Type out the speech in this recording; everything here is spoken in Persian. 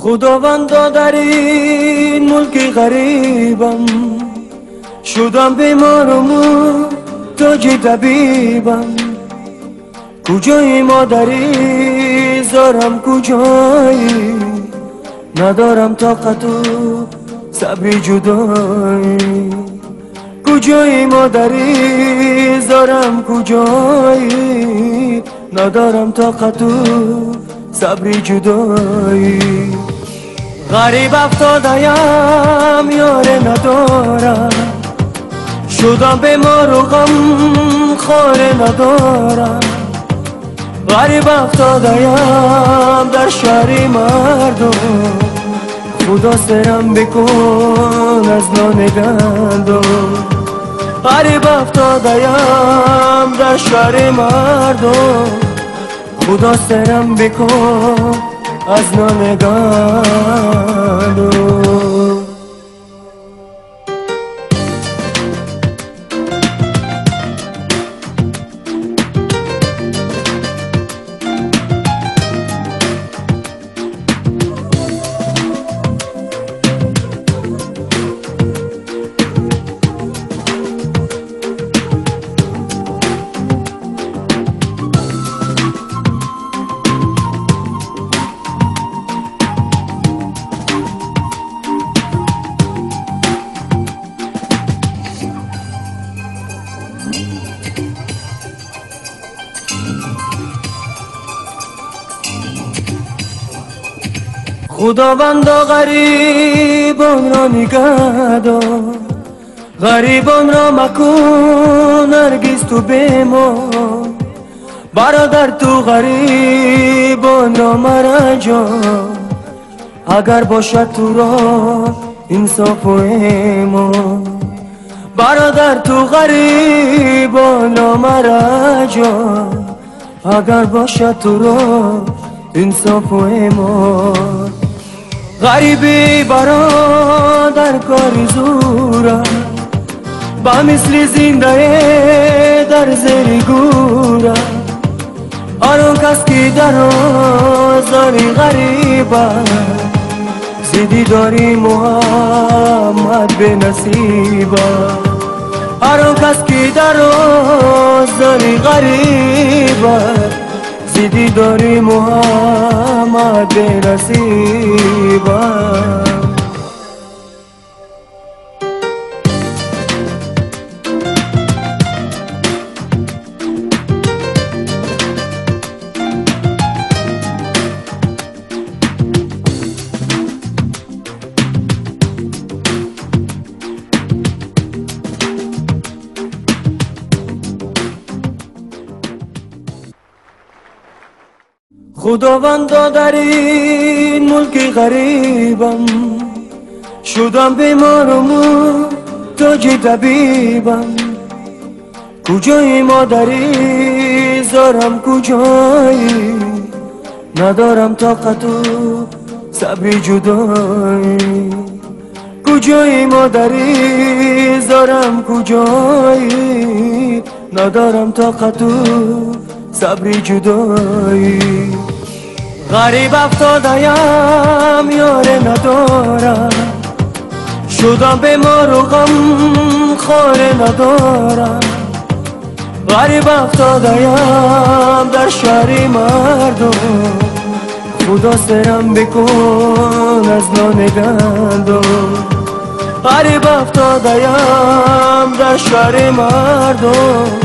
خداوندا در این ملک غریبم، شدم بیمار و محتاج طبیبم. کجایی مادری زارم، کجایی ندارم طاقت و صبری جدایی. کجایی مادری زارم، کجایی ندارم طاقت و صبری جدایی. غریب افتادم یاره ندارم، شدم بیمار و غم خاره ندارم. غریب افتادم در شهری مردم، خدا سرم بکن از نان گندم. غریب افتادم در شهر مردم، خدا سرم بکن از نان گندم. خداوندا غریبان را نگه دار، غریبان را مکن هرگز تو بمان. برادر تو غریبان را مرجان، اگر باشد تو را انصاف و ایمان. برادر تو غریبان را مرجان، اگر باشد تو را انصاف و ایمان. غریبی برادر کاری زورم، با مثل زنده در زیر گورم. آن کس که در آزاری غریبم، زیدی داری محمد به نصیبم. آن کس که در آزاری غریبم، زیدی داری محمد به نصیبم. خداوندا در این ملک غریبم، شدم بیمار و محتاج طبیبم. کجایی مادری زارم، کجایی ندارم طاقت و صبری جدایی. کجایی مادری زارم، کجایی ندارم طاقت و صبری جدایی. غریب افتادم یاره ندارم، شدم بیمار و غم خاره ندارم. غریب افتادم در شهری مردم، خدا سرم بکن از نان گندم. غریب افتادم در شهر مردم،